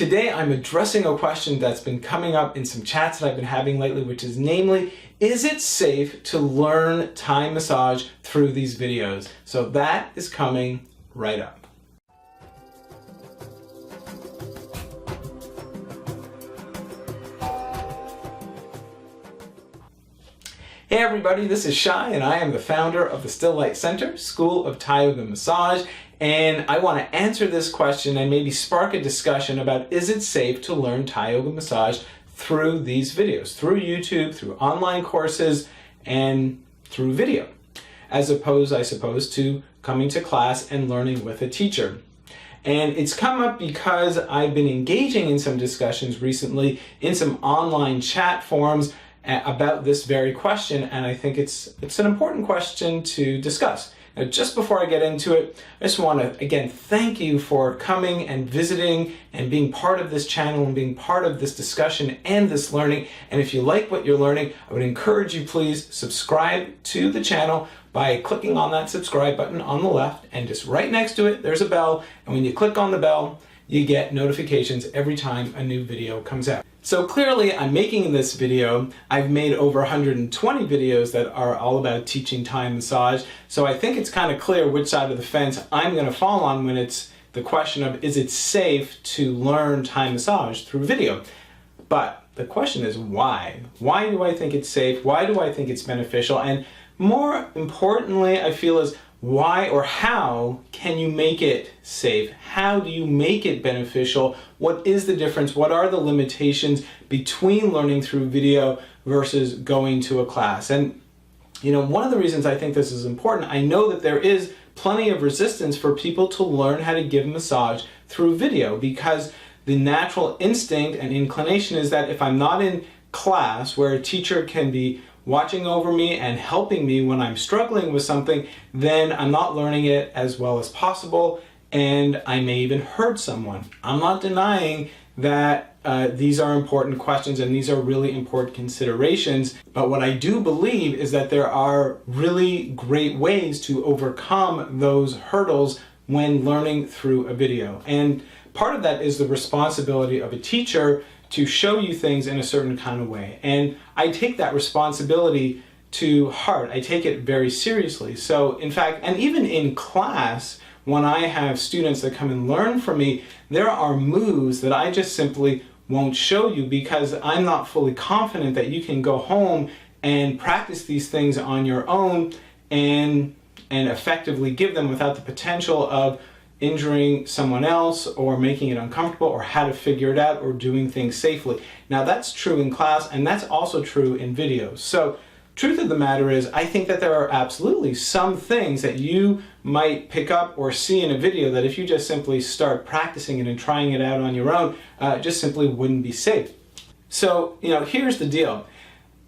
Today I'm addressing a question that's been coming up in some chats that I've been having lately, which is namely, is it safe to learn Thai massage through these videos? So that is coming right up. Hey everybody, this is Shai and I am the founder of the Still Light Center, School of Thai Yoga Massage, and I want to answer this question and maybe spark a discussion about is it safe to learn Thai Yoga Massage through these videos, through YouTube, through online courses, and through video, as opposed, I suppose, to coming to class and learning with a teacher. And it's come up because I've been engaging in some discussions recently in some online chat forums about this very question, and I think it's an important question to discuss. Now, just before I get into it, I just want to again thank you for coming and visiting and being part of this channel and being part of this discussion and this learning. And if you like what you're learning, I would encourage you please subscribe to the channel by clicking on that subscribe button on the left, and just right next to it there's a bell, and when you click on the bell you get notifications every time a new video comes out. So clearly I'm making this video. I've made over 120 videos that are all about teaching Thai massage. So I think it's kind of clear which side of the fence I'm going to fall on when it's the question of is it safe to learn Thai massage through video? But the question is why? Why do I think it's safe? Why do I think it's beneficial? And more importantly, I feel is why or how can you make it safe? How do you make it beneficial? What is the difference? What are the limitations between learning through video versus going to a class? And you know, one of the reasons I think this is important, I know that there is plenty of resistance for people to learn how to give massage through video, because the natural instinct and inclination is that if I'm not in class where a teacher can be watching over me and helping me when I'm struggling with something, then I'm not learning it as well as possible, and I may even hurt someone. I'm not denying that these are important questions and these are really important considerations, but what I do believe is that there are really great ways to overcome those hurdles when learning through a video. And part of that is the responsibility of a teacher to show you things in a certain kind of way. And I take that responsibility to heart. I take it very seriously. So in fact, and even in class, when I have students that come and learn from me, there are moves that I just simply won't show you because I'm not fully confident that you can go home and practice these things on your own and effectively give them without the potential of injuring someone else or making it uncomfortable, or how to figure it out, or doing things safely. Now that's true in class, and that's also true in videos. So truth of the matter is, I think that there are absolutely some things that you might pick up or see in a video that if you just simply start practicing it and trying it out on your own, just simply wouldn't be safe. So, you know, here's the deal.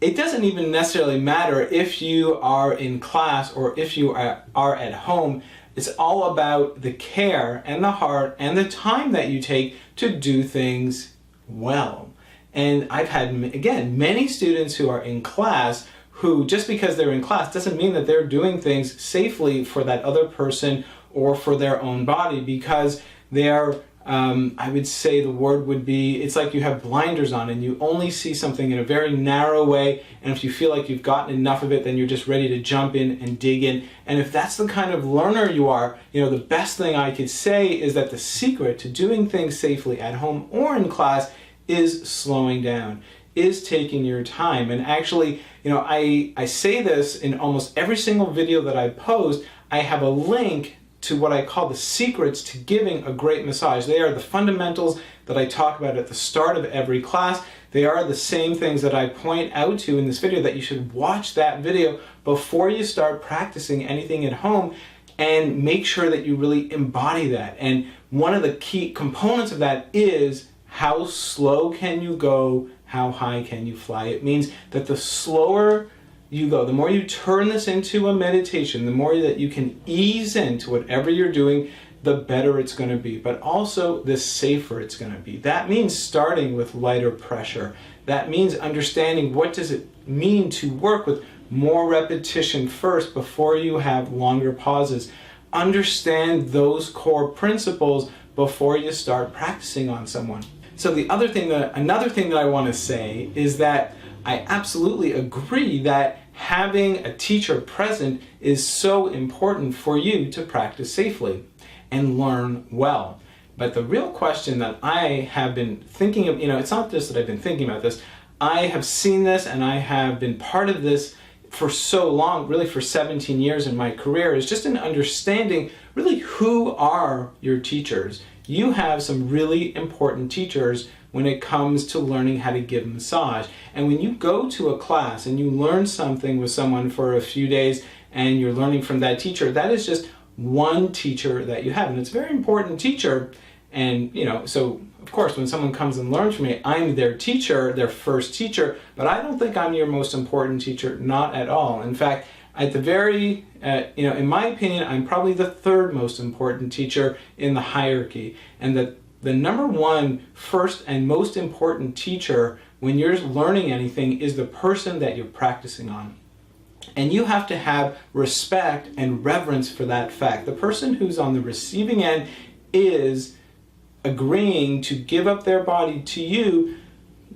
It doesn't even necessarily matter if you are in class or if you are at home. It's all about the care and the heart and the time that you take to do things well. And I've had, again, many students who are in class who, just because they're in class doesn't mean that they're doing things safely for that other person or for their own body, because they are, I would say the word would be, it's like you have blinders on and you only see something in a very narrow way, and if you feel like you've gotten enough of it, then you're just ready to jump in and dig in. And if that's the kind of learner you are, you know, the best thing I could say is that the secret to doing things safely at home or in class is slowing down, is taking your time. And actually, you know, I say this in almost every single video that I post. I have a link to what I call the secrets to giving a great massage. They are the fundamentals that I talk about at the start of every class. They are the same things that I point out to in this video, that you should watch that video before you start practicing anything at home, and make sure that you really embody that. And one of the key components of that is how slow can you go, how high can you fly. It means that the slower you go, the more you turn this into a meditation, the more that you can ease into whatever you're doing, the better it's going to be, but also the safer it's going to be. That means starting with lighter pressure. That means understanding what does it mean to work with more repetition first before you have longer pauses. Understand those core principles before you start practicing on someone. So another thing that I want to say is that I absolutely agree that having a teacher present is so important for you to practice safely and learn well. But the real question that I have been thinking of, it's not just that I've been thinking about this, I have seen this and I have been part of this for so long, really for 17 years in my career, is just an understanding really who are your teachers. You have some really important teachers when it comes to learning how to give a massage. And when you go to a class and you learn something with someone for a few days and you're learning from that teacher, that is just one teacher that you have. And it's a very important teacher. And, so of course, when someone comes and learns from me, I'm their teacher, their first teacher, but I don't think I'm your most important teacher, not at all. In fact, at the very, in my opinion, I'm probably the third most important teacher in the hierarchy. And the number one, first and most important teacher when you're learning anything is the person that you're practicing on. And you have to have respect and reverence for that fact. The person who's on the receiving end is agreeing to give up their body to you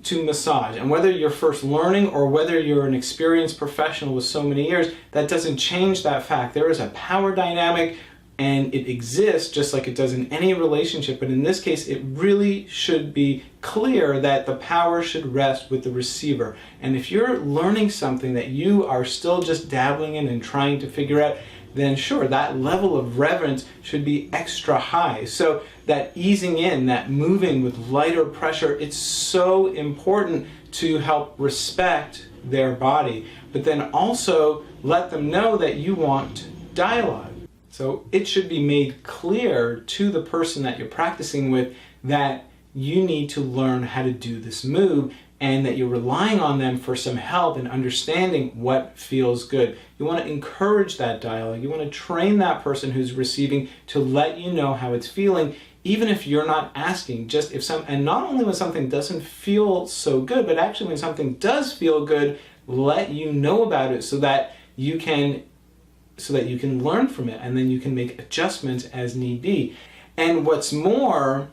to massage. And whether you're first learning or whether you're an experienced professional with so many years, that doesn't change that fact. There is a power dynamic and it exists just like it does in any relationship. But in this case, it really should be clear that the power should rest with the receiver. And if you're learning something that you are still just dabbling in and trying to figure out, then sure, that level of reverence should be extra high. So that easing in, that moving with lighter pressure, it's so important to help respect their body, but then also let them know that you want dialogue. So it should be made clear to the person that you're practicing with that you need to learn how to do this move and that you're relying on them for some help in understanding what feels good. You want to encourage that dialogue. You want to train that person who's receiving to let you know how it's feeling, even if you're not asking. And not only when something doesn't feel so good, but actually when something does feel good, let you know about it so that you can learn from it, and then you can make adjustments as need be. And what's more,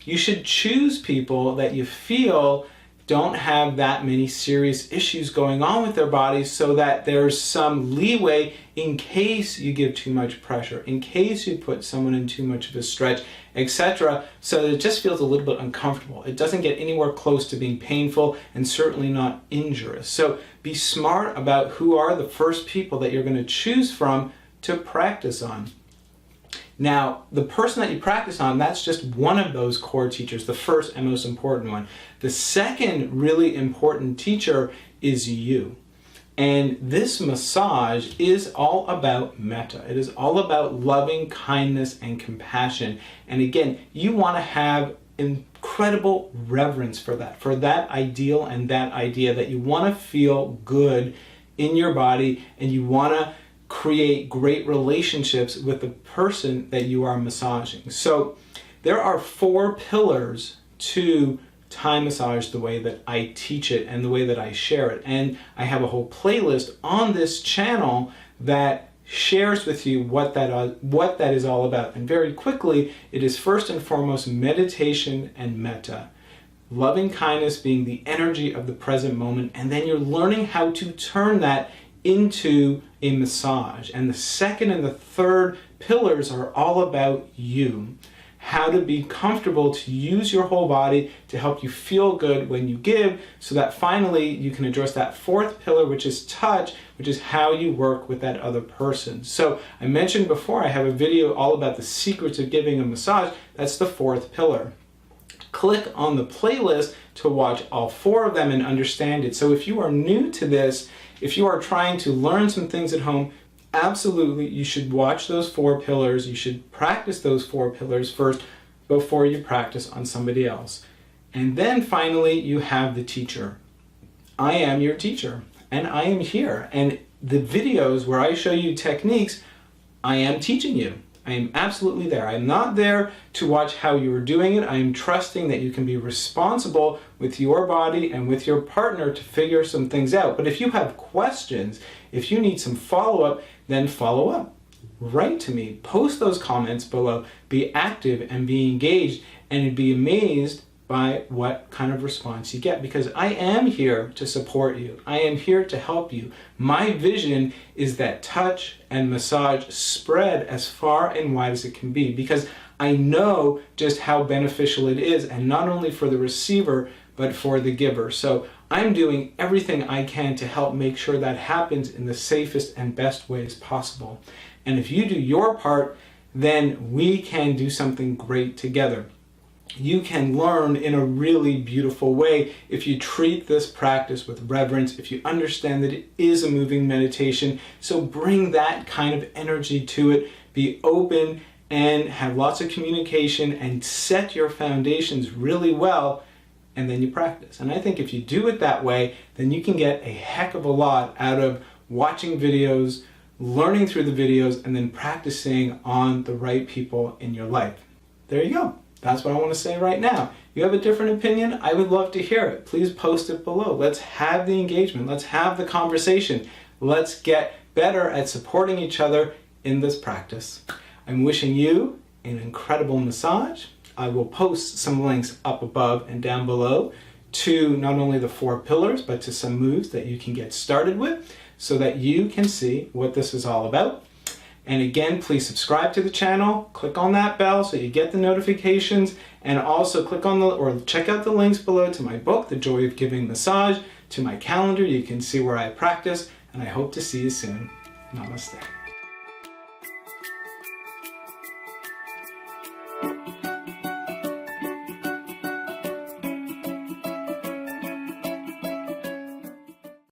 you should choose people that you feel don't have that many serious issues going on with their bodies so that there's some leeway in case you give too much pressure, in case you put someone in too much of a stretch, etc. So that it just feels a little bit uncomfortable. It doesn't get anywhere close to being painful and certainly not injurious. So be smart about who are the first people that you're going to choose from to practice on. Now, the person that you practice on, that's just one of those core teachers, the first and most important one. The second really important teacher is you. And this massage is all about metta. It is all about loving kindness and compassion. And again, you want to have incredible reverence for that ideal and that idea that you want to feel good in your body and you want to create great relationships with the person that you are massaging. So there are 4 pillars to Thai massage the way that I teach it and the way that I share it. And I have a whole playlist on this channel that shares with you what that is all about. And very quickly, it is first and foremost meditation and metta. Loving kindness being the energy of the present moment, and then you're learning how to turn that into a massage. And the second and the third pillars are all about you. How to be comfortable to use your whole body to help you feel good when you give, so that finally you can address that 4th pillar, which is touch, which is how you work with that other person. So I mentioned before, I have a video all about the secrets of giving a massage. That's the 4th pillar. Click on the playlist to watch all 4 of them and understand it. So if you are new to this, if you are trying to learn some things at home, absolutely you should watch those 4 pillars. You should practice those 4 pillars first before you practice on somebody else. And then finally you have the teacher. I am your teacher and I am here. And the videos where I show you techniques, I am teaching you. I am absolutely there. I am not there to watch how you are doing it. I am trusting that you can be responsible with your body and with your partner to figure some things out. But if you have questions, if you need some follow-up, then follow up. Write to me. Post those comments below. Be active and be engaged. And you'd be amazed by what kind of response you get, because I am here to support you. I am here to help you. My vision is that touch and massage spread as far and wide as it can be, because I know just how beneficial it is, and not only for the receiver, but for the giver. So I'm doing everything I can to help make sure that happens in the safest and best ways possible. And if you do your part, then we can do something great together. You can learn in a really beautiful way if you treat this practice with reverence, if you understand that it is a moving meditation. So bring that kind of energy to it, be open and have lots of communication and set your foundations really well, and then you practice. And I think if you do it that way, then you can get a heck of a lot out of watching videos, learning through the videos, and then practicing on the right people in your life. There you go. That's what I want to say right now. You have a different opinion? I would love to hear it. Please post it below. Let's have the engagement. Let's have the conversation. Let's get better at supporting each other in this practice. I'm wishing you an incredible massage. I will post some links up above and down below to not only the 4 pillars, but to some moves that you can get started with so that you can see what this is all about. And again, please subscribe to the channel, click on that bell so you get the notifications, and also click on or check out the links below to my book, The Joy of Giving Massage, to my calendar. You can see where I practice, and I hope to see you soon. Namaste.